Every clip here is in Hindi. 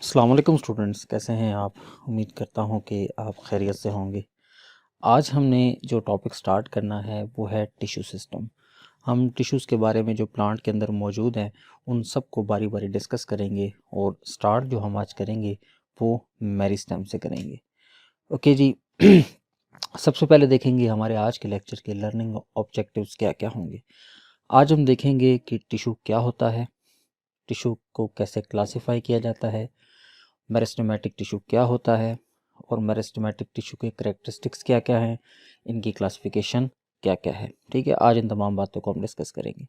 अस्सलाम वालेकुम स्टूडेंट्स, कैसे हैं आप। उम्मीद करता हूं कि आप खैरियत से होंगे। आज हमने जो टॉपिक स्टार्ट करना है वो है टिश्यू सिस्टम। हम टिश्यूज़ के बारे में जो प्लांट के अंदर मौजूद हैं उन सब को बारी बारी डिस्कस करेंगे और स्टार्ट जो हम आज करेंगे वो मेरिस्टेम से करेंगे। ओके जी। सबसे पहले देखेंगे हमारे आज के लेक्चर के लर्निंग ऑब्जेक्टिव्स क्या क्या होंगे। आज हम देखेंगे कि टिश्यू क्या होता है, टिश्यू को कैसे क्लासिफाई किया जाता है, मेरिस्टेमेटिक टिश्यू क्या होता है और मेरिस्टेमेटिक टिश्यू के करेक्टरिस्टिक्स क्या क्या हैं, इनकी क्लासिफिकेशन क्या क्या है। ठीक है, आज इन तमाम बातों को हम डिस्कस करेंगे।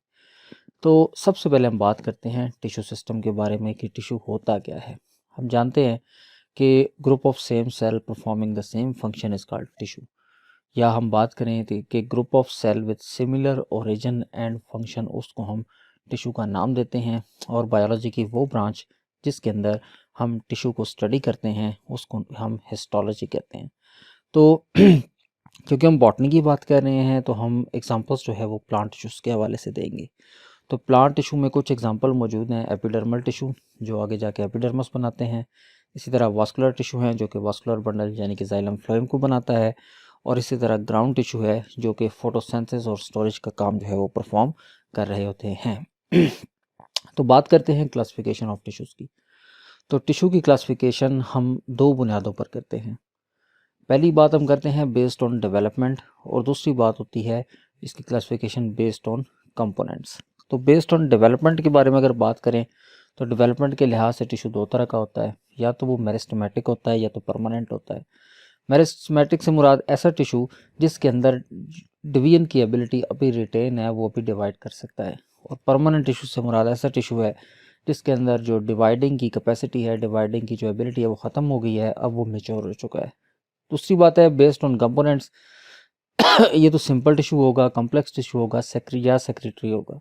तो सबसे पहले हम बात करते हैं टिश्यू सिस्टम के बारे में कि टिश्यू होता क्या है। हम जानते हैं कि group of same cell performing the same function is called tissue, या हम बात करें तो कि group of cell with similar origin and function, उसको हम टिश्यू का नाम देते हैं। और बायोलॉजी की वो ब्रांच जिसके अंदर हम टिश्यू को स्टडी करते हैं उसको हम हिस्टोलॉजी कहते हैं। तो क्योंकि हम बॉटनी की बात कर रहे हैं तो हम एग्जांपल्स जो है वो प्लांट टिश्यूज़ के हवाले से देंगे। तो प्लांट टिश्यू में कुछ एग्जांपल मौजूद हैं। एपिडर्मल टिश्यू जो आगे जाके एपिडर्मस बनाते हैं, इसी तरह वास्कुलर टिश्यू हैं जो कि वास्कुलर बंडल यानी कि जाइलम फ्लोएम को बनाता है, और इसी तरह ग्राउंड टिश्यू है जो कि फोटोसिंथेसिस और स्टोरेज का काम जो है वो परफॉर्म कर रहे होते हैं। तो बात करते हैं क्लासिफिकेशन ऑफ टिश्यूज़ की। तो टिश्यू की क्लासिफिकेशन हम दो बुनियादों पर करते हैं। पहली बात हम करते हैं बेस्ड ऑन डेवलपमेंट, और दूसरी बात होती है इसकी क्लासिफिकेशन बेस्ड ऑन कंपोनेंट्स। तो बेस्ड ऑन डेवलपमेंट के बारे में अगर बात करें तो डेवलपमेंट के लिहाज से टिश्यू दो तरह का होता है, या तो वो मेरिस्टेमेटिक होता है या तो परमानेंट होता है। मेरिस्टेमेटिक से मुराद ऐसा टिश्यू जिसके अंदर डिवीजन की एबिलिटी अभी रिटेन है, वो अभी डिवाइड कर सकता है। और परमानेंट टिश्यू से मुराद ऐसा टिश्यू है जिसके अंदर जो डिवाइडिंग की कैपेसिटी है, डिवाइडिंग की जो एबिलिटी है वो ख़त्म हो गई है, अब वो मेच्योर हो चुका है। दूसरी बात है बेस्ड ऑन कंपोनेंट्स। ये तो सिंपल टिश्यू होगा, कॉम्प्लेक्स टिश्यू होगा, सेक्रेटरी होगा।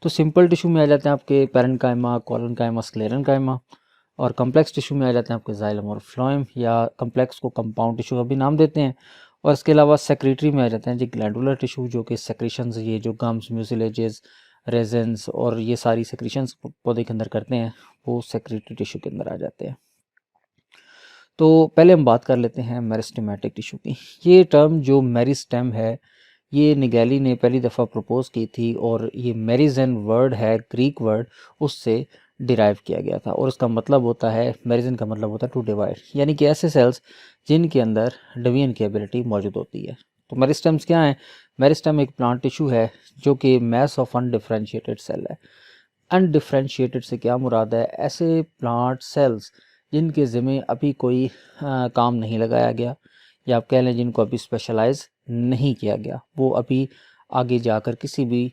तो सिंपल टिश्यू में आ जाते हैं आपके पैरेन्काइमा, कोलेनकाइमा, स्क्लेरेनकाइमा, और कॉम्प्लेक्स टिश्यू में आ जाते हैं आपके जाइलम और फ्लोएम, या कॉम्प्लेक्स को कंपाउंड टिश्यू का भी नाम देते हैं। और इसके अलावा सेक्रेटरी में आ जाते हैं जी ग्लैंडुलर टिश्यू, जो कि सेक्रेशंस, ये जो गम्स, म्यूसिलेजेस, रेजेंस और ये सारी सेक्रेशंस पौधे के अंदर करते हैं, वो सेक्रेटरी टिश्यू के अंदर आ जाते हैं। तो पहले हम बात कर लेते हैं मेरिस्टेमेटिक टिश्यू की। ये टर्म जो मेरिस्टेम है ये निगेली ने पहली दफ़ा प्रपोज की थी, और ये मेरिजन वर्ड है, ग्रीक वर्ड, उससे डिराइव किया गया था। और उसका मतलब होता है, मेरिजन का मतलब होता है टू डिवाइड, यानी कि ऐसे सेल्स जिनके अंदर डिवीजन की एबिलिटी मौजूद होती है। तो मेरिस्टेम्स क्या हैं? मेरिस्टेम एक प्लांट टिश्यू है जो कि मैस ऑफ अनडिफरेंशिएटेड सेल है। अनडिफरेंशिएटेड से क्या मुराद है? ऐसे प्लांट सेल्स जिनके ज़िम्मे अभी कोई काम नहीं लगाया गया, या आप कह लें जिनको अभी स्पेशलाइज नहीं किया गया, वो अभी आगे जाकर किसी भी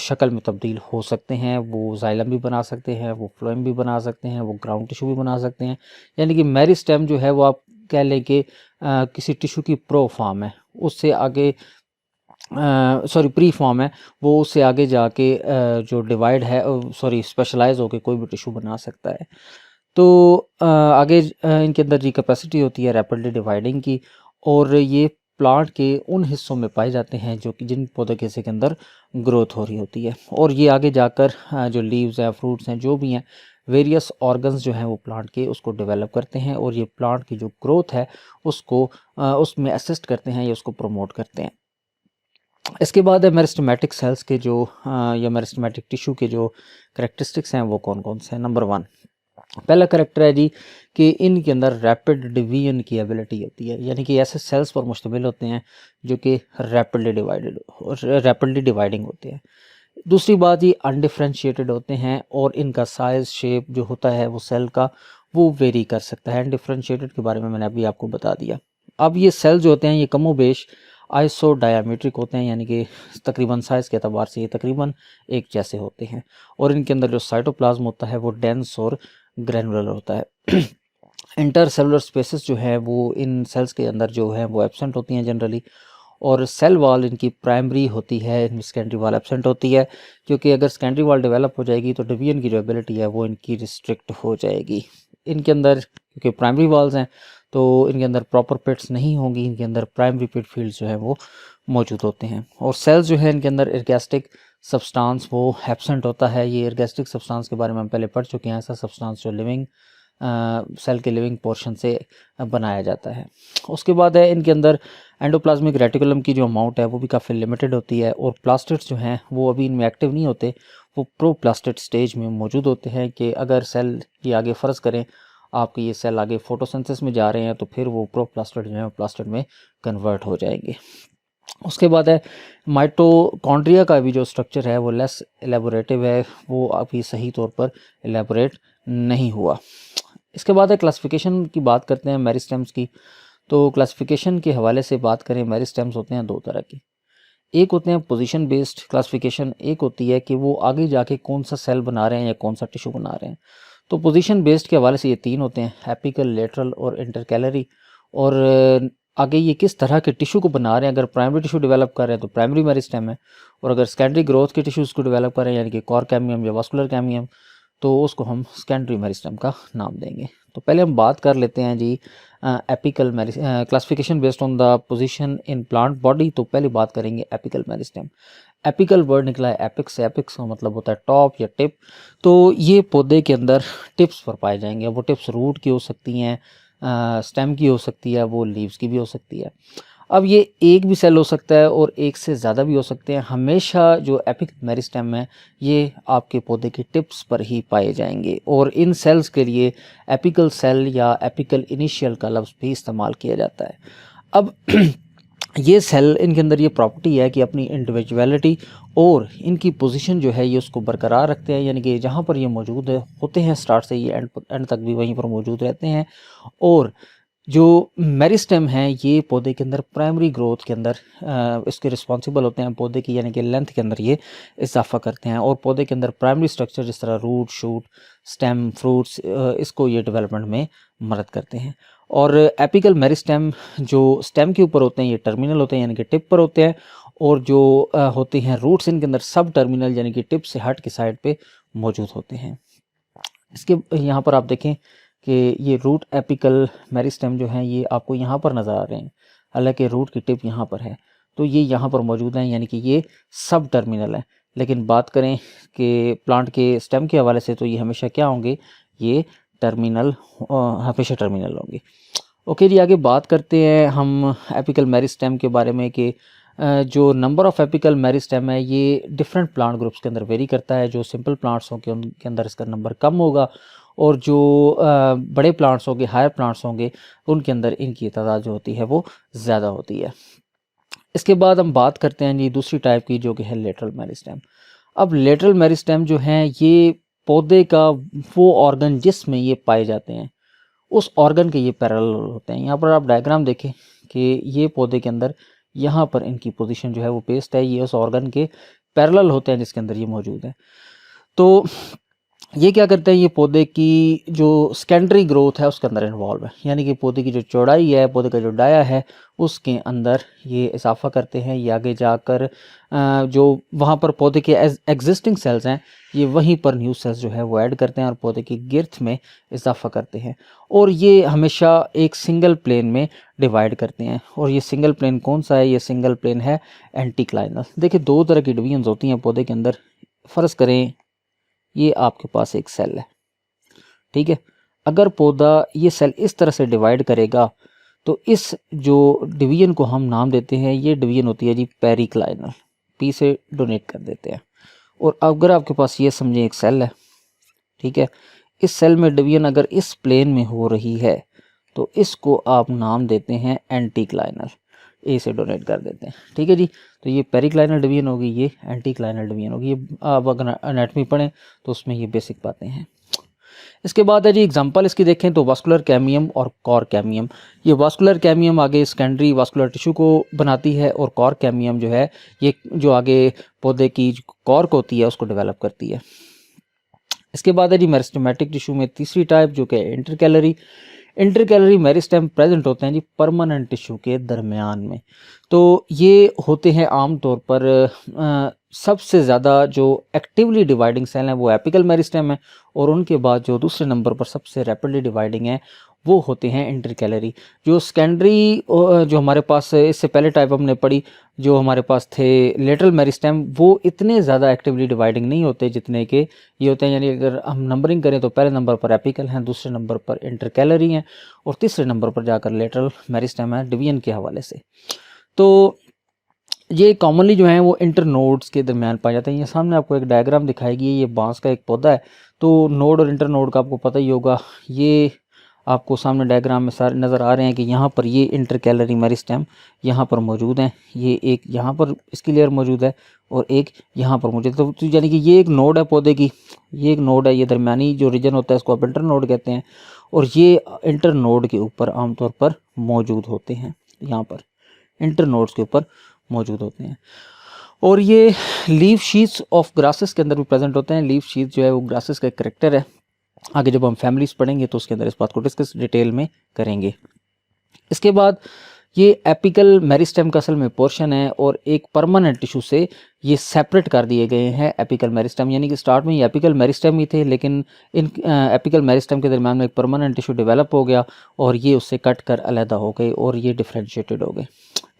शक्ल में तब्दील हो सकते हैं। वो जाइलम भी बना सकते हैं, वो फ्लोएम भी बना सकते हैं, वो ग्राउंड टिश्यू भी बना सकते हैं। यानी कि मेरिस्टेम जो है वो आप कह लें कि किसी टिश्यू की प्रो फॉर्म है, उससे आगे प्री फॉर्म है, वो उससे आगे जाके जो डिवाइड है, स्पेशलाइज होकर कोई भी टिश्यू बना सकता है। तो आगे इनके अंदर जी कैपेसिटी होती है रैपिडली डिवाइडिंग की, और ये प्लांट के उन हिस्सों में पाए जाते हैं जो कि जिन पौधे के हिस्से के अंदर ग्रोथ हो रही होती है, और ये आगे जाकर जो लीव्स हैं, फ्रूट्स हैं, जो भी हैं, वेरियस ऑर्गन्स जो हैं वो प्लांट के उसको डेवलप करते हैं, और ये प्लांट की जो ग्रोथ है उसको उसमें असिस्ट करते हैं या उसको प्रमोट करते हैं। इसके बाद है मेरिस्टेमेटिक सेल्स के जो या मेरिस्टेमेटिक टिश्यू के जो करेक्टरिस्टिक्स हैं वो कौन कौन से हैं। नंबर 1, पहला करेक्टर है जी कि इनके अंदर रैपिड डिवीजन की एबिलिटी होती है, यानी कि ऐसे सेल्स पर मुश्तमिल होते हैं जो कि रैपिडली डिवाइडिंग होते हैं। दूसरी बात, ये अनडिफरेंशिएटेड होते हैं, और इनका साइज, शेप जो होता है वो सेल का वो वेरी कर सकता है। अनडिफरेंशिएटेड के बारे में मैंने अभी आपको बता दिया। अब ये सेल जो होते हैं ये कमोबेश आइसो डायामीट्रिक होते हैं, यानी कि तकरीबन साइज़ के अतबार से ये तकरीबन एक जैसे होते हैं, और इनके अंदर जो साइटोप्लाज्म होता है वो डेंस और ग्रैनुलर होता है। इंटर सेलुलर स्पेसेस जो है वो इन सेल्स के अंदर जो है वो एब्सेंट होती हैं जनरली, और सेल वॉल इनकी प्राइमरी होती है, इनकी सेकेंडरी वॉल एब्सेंट होती है, क्योंकि अगर सेकेंडरी वॉल डेवलप हो जाएगी तो डिवीजन की जो एबिलिटी है वो इनकी रिस्ट्रिक्ट हो जाएगी। इनके अंदर क्योंकि प्राइमरी वॉल्स हैं तो इनके अंदर प्रॉपर पिट्स नहीं होंगी, इनके अंदर प्राइमरी पिट फील्ड्स जो है वो मौजूद होते हैं, और सेल्स जो है इनके अंदर एर्गेस्टिक सब्सटेंस वो एब्सेंट होता है। ये एर्गेस्टिक सब्सटेंस के बारे में हम पहले पढ़ चुके हैं। ऐसा सब्सटेंस जो लिविंग सेल के लिविंग पोर्शन से बनाया जाता है। उसके बाद है इनके अंदर एंडोप्लाज्मिक रेटिकुलम की जो अमाउंट है वो भी काफ़ी लिमिटेड होती है, और प्लास्टिड्स जो हैं वो अभी इनमें एक्टिव नहीं होते, वो प्रोप्लास्टिड स्टेज में मौजूद होते हैं कि अगर सेल ये आगे फ़र्ज़ करें आपके ये सेल आगे फोटोसिंथेसिस में जा रहे हैं तो फिर वो प्रोप्लास्टिड जो है प्लास्टिड में कन्वर्ट हो जाएंगे। उसके बाद है माइटोकॉन्ड्रिया का भी जो स्ट्रक्चर है वो लेस एलेबोरेटिव है, वो अभी सही तौर पर एलेबोरेट नहीं हुआ। इसके बाद है क्लासिफिकेशन की बात करते हैं मेरिस्टेम्स की। तो क्लासिफिकेशन के हवाले से बात करें, मेरिस्टेम्स होते हैं दो तरह के। एक होते हैं पोजीशन बेस्ड क्लासिफिकेशन, एक होती है कि वो आगे जाके कौन सा सेल बना रहे हैं या कौन सा टिश्यू बना रहे हैं। तो पोजीशन बेस्ड के हवाले से ये तीन होते हैं, एपिकल, लेटरल और इंटरकैलरी। और आगे ये किस तरह के टिश्यू को बना रहे हैं, अगर प्राइमरी टिश्यू डेवलप कर रहे हैं तो प्राइमरी मेरिस्टेम है, और अगर सेकेंडरी ग्रोथ के टिश्यूज़ को डेवलप कर रहे हैं यानी कि कॉर कैमियम या वास्कुलर कैमियम, तो उसको हम सेकेंडरी मेरिस्टेम का नाम देंगे। तो पहले हम बात कर लेते हैं जी apical classification based on the position in plant body. तो पहले बात करेंगे एपिकल मेरिस्टेम। एपिकल वर्ड निकला है एपिक्स से, एपिक्स का मतलब होता है टॉप या टिप। तो ये पौधे के अंदर टिप्स पर पाए जाएंगे। वो टिप्स रूट की हो सकती हैं, स्टेम की हो सकती है, वो लीव्स की भी हो सकती है। अब ये एक भी सेल हो सकता है और एक से ज़्यादा भी हो सकते हैं। हमेशा जो एपिक मेरिस्टेम है ये आपके पौधे की टिप्स पर ही पाए जाएंगे, और इन सेल्स के लिए एपिकल सेल या एपिकल इनिशियल का लफ्ज़ भी इस्तेमाल किया जाता है। अब ये सेल, इनके अंदर ये प्रॉपर्टी है कि अपनी इंडिविजुअलिटी और इनकी पोजीशन जो है ये उसको बरकरार रखते हैं, यानी कि जहाँ पर ये मौजूद होते हैं स्टार्ट से ये एंड तक भी वहीं पर मौजूद रहते हैं। और जो मेरिस्टेम हैं ये पौधे के अंदर प्राइमरी ग्रोथ के अंदर इसके रिस्पॉन्सिबल होते हैं, पौधे की यानी कि लेंथ के अंदर ये इजाफा करते हैं, और पौधे के अंदर प्राइमरी स्ट्रक्चर जिस तरह रूट, शूट, स्टेम, फ्रूट्स, इसको ये डेवलपमेंट में मदद करते हैं। और एपिकल मेरिस्टेम जो स्टेम के ऊपर होते हैं ये टर्मिनल होते हैं यानी कि टिप पर होते हैं, और जो होते हैं रूट्स इनके अंदर सब टर्मिनल यानी कि टिप से हट के साइड पे मौजूद होते हैं। इसके यहाँ पर आप देखें कि ये रूट एपिकल मेरिस्टेम जो हैं ये आपको यहाँ पर नज़र आ रहे हैं, हालांकि रूट की टिप यहाँ पर है, तो ये यहाँ पर मौजूद हैं यानी कि ये सब टर्मिनल है। लेकिन बात करें कि प्लांट के स्टेम के हवाले से तो ये हमेशा क्या होंगे, ये टर्मिनल, हमेशा टर्मिनल होंगे। ओके जी, आगे बात करते हैं हम एपिकल मेरिस्टेम के बारे में कि जो नंबर ऑफ़ एपिकल मेरिस्टेम है ये डिफरेंट प्लांट ग्रुप्स के अंदर वेरी करता है। जो सिंपल प्लांट्स होंगे उनके अंदर इसका नंबर कम होगा, और जो बड़े प्लांट्स होंगे, हायर प्लांट्स होंगे, उनके अंदर इनकी तादाद जो होती है वो ज़्यादा होती है। इसके बाद हम बात करते हैं जी दूसरी टाइप की, जो कि है लेटरल मेरिस्टेम। अब लेटरल मेरिस्टेम जो हैं ये पौधे का वो ऑर्गन जिसमें ये पाए जाते हैं उस ऑर्गन के ये पैरेलल होते हैं। यहाँ पर आप डायग्राम देखें कि ये पौधे के अंदर यहाँ पर इनकी पोजीशन जो है वो पेस्ट है, ये उस ऑर्गन के पैरेलल होते हैं जिसके अंदर ये मौजूद है। तो ये क्या करते हैं, ये पौधे की जो सेकेंडरी ग्रोथ है उसके अंदर इन्वॉल्व है, यानी कि पौधे की जो चौड़ाई है, पौधे का जो डाया है उसके अंदर ये इजाफा करते हैं। ये आगे जाकर जो वहाँ पर पौधे के एग्जिस्टिंग सेल्स हैं ये वहीं पर न्यू सेल्स जो है वो ऐड करते हैं और पौधे की गिर्थ में इजाफा करते हैं, और ये हमेशा एक सिंगल प्लेन में डिवाइड करते हैं। और ये सिंगल प्लेन कौन सा है, ये सिंगल प्लेन है एंटीक्लाइनल। देखिए दो तरह की डिवीजन होती हैं पौधे के अंदर। फ़र्ज़ करें ये आपके पास एक सेल है, ठीक है। अगर पौधा ये सेल इस तरह से डिवाइड करेगा तो इस जो डिवीजन को हम नाम देते हैं, ये डिवीजन होती है जी पेरिक्लाइनल, पी से डोनेट कर देते हैं। और अगर आपके पास ये समझें एक सेल है, ठीक है, इस सेल में डिवीजन अगर इस प्लेन में हो रही है तो इसको आप नाम देते हैं एंटीक्लाइनल, ए से डोनेट कर देते हैं, ठीक है जी। तो ये पेरिक्लाइनल डिवीजन होगी, ये एंटीक्लाइनल डिवीजन होगी। ये आप अगर एनाटॉमी पढ़ें तो उसमें ये बेसिक बातें हैं। इसके बाद है जी एग्जांपल इसकी देखें तो वास्कुलर कैमियम और कॉर कैमियम। ये वास्कुलर कैमियम आगे सेकेंडरी वास्कुलर टिश्यू को बनाती है, और कॉर कैमियम जो है ये जो आगे पौधे की कॉर्क होती है उसको डेवलप करती है। इसके बाद है जी मेरिस्टेमेटिक टिश्यू में तीसरी टाइप जो कि इंटरकैलरी। इंटरकैलरी मेरिस्टेम प्रेजेंट होते हैं जी परमानेंट टिश्यू के दरमियान में। तो ये होते हैं आमतौर पर सबसे ज़्यादा जो एक्टिवली डिवाइडिंग सेल हैं वो एपिकल मेरिस्टेम है, और उनके बाद जो दूसरे नंबर पर सबसे रैपिडली डिवाइडिंग है वो होते हैं इंटरकैलरी। जो सेकेंडरी जो हमारे पास इससे पहले टाइप हमने पढ़ी, जो हमारे पास थे लेटरल मेरिस्टेम, वो इतने ज़्यादा एक्टिवली डिवाइडिंग नहीं होते जितने के ये होते हैं। यानी अगर हम नंबरिंग करें तो पहले नंबर पर एपिकल हैं, दूसरे नंबर पर इंटरकैलरी हैं और तीसरे नंबर पर जाकर लेटरल मेरिस्टेम है डिवीजन के हवाले से। तो ये कॉमनली जो है वो इंटरनोड्स के दरमियान पाए जाते हैं। ये सामने आपको एक डायग्राम दिखाई गई है, ये बांस का एक पौधा है। तो नोड और इंटरनोड का आपको पता ही होगा। ये आपको सामने डायग्राम में सारे नज़र आ रहे हैं कि यहाँ पर ये इंटरकैलरी मेरिस्टेम यहाँ पर मौजूद हैं। ये एक यहाँ पर इसकी लेयर मौजूद है और एक यहाँ पर मौजूद है। तो यानी कि ये एक नोड है पौधे की, ये एक नोड है, ये दरमियानी जो रीजन होता है इसको आप इंटरनोड कहते हैं। और ये इंटरनोड के ऊपर आमतौर पर मौजूद होते हैं, यहाँ पर इंटरनोड्स के ऊपर मौजूद होते हैं। और ये लीफ शीट्स ऑफ ग्रासेस के अंदर भी प्रेजेंट होते हैं। लीफ शीट्स जो है वो ग्रासेस का करेक्टर है। आगे जब हम फैमिलीज पढ़ेंगे तो उसके अंदर इस बात को डिस्कस डिटेल में करेंगे। इसके बाद ये एपिकल मेरिस्टेम का असल में पोर्शन है और एक परमानेंट टिश्यू से ये सेपरेट कर दिए गए हैं एपिकल मेरिस्टेम। यानी कि स्टार्ट में ये एपिकल मेरिस्टेम ही थे, लेकिन इन एपिकल मेरिस्टेम के दरमियान में एक परमानेंट टिश्यू डेवलप हो गया और ये उससे कट कर अलहदा हो गए और ये डिफ्रेंशिएटेड हो गए।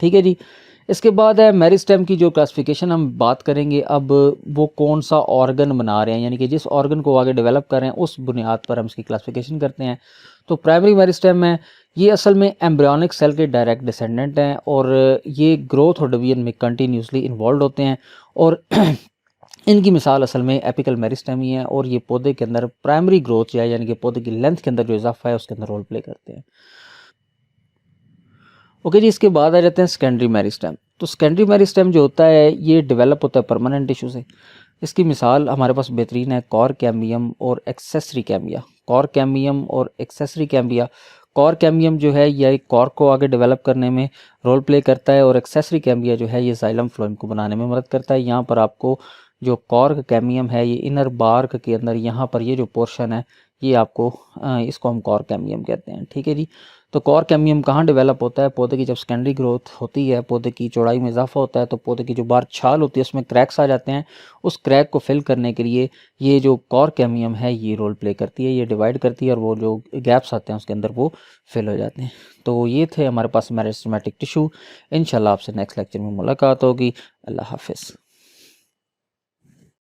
ठीक है जी। इसके बाद है मेरिस्टेम की जो क्लासिफिकेशन हम बात करेंगे अब, वो कौन सा ऑर्गन बना रहे हैं, यानी कि जिस ऑर्गन को आगे डेवलप कर रहे हैं उस बुनियाद पर हम इसकी क्लासिफिकेशन करते हैं। तो प्राइमरी मेरिस्टेम है, ये असल में एम्ब्रियोनिक सेल के डायरेक्ट डिसेंडेंट हैं और ये ग्रोथ और डिवीजन में कंटिन्यूसली इन्वॉल्व होते हैं और इनकी मिसाल असल में एपिकल मेरिस्टेम ही है और ये पौधे के अंदर प्राइमरी ग्रोथ यानी कि पौधे की लेंथ के अंदर जो इजाफा है उसके अंदर रोल प्ले करते हैं। ओके जी। इसके बाद आ जाते हैं सेकेंडरी मेरिस्टेम। तो सेकेंडरी मेरिस्टेम जो होता है ये डेवलप होता है परमानेंट टिश्यू से। इसकी मिसाल हमारे पास बेहतरीन है कॉर कैम्बियम और एक्सेसरी कैम्बिया। कॉर कैम्बियम और एक्सेसरी कैम्बिया, कॉर कैम्बियम जो है ये कॉर को आगे डेवलप करने में रोल प्ले करता है और एक्सेसरी कैम्बिया जो है ये जाइलम फ्लोएम को बनाने में मदद करता है। यहाँ पर आपको जो कॉर कैम्बियम है ये इनर बार्क के अंदर यहाँ पर ये जो पोर्शन है ये आपको इसको हम कॉर कैम्बियम कहते हैं। ठीक है जी। तो कॉर कैम्बियम कहाँ डेवलप होता है? पौधे की जब सेकेंडरी ग्रोथ होती है, पौधे की चौड़ाई में इजाफा होता है तो पौधे की जो बाहर छाल होती है उसमें क्रैक्स आ जाते हैं। उस क्रैक को फिल करने के लिए ये जो कॉर कैम्बियम है ये रोल प्ले करती है, ये डिवाइड करती है और वो जो गैप्स आते हैं उसके अंदर वो फिल हो जाते हैं। तो ये थे हमारे पास मेरिस्टेमेटिक टिश्यू। इंशाल्लाह आपसे नेक्स्ट लेक्चर में मुलाकात होगी। अल्लाह हाफिज़।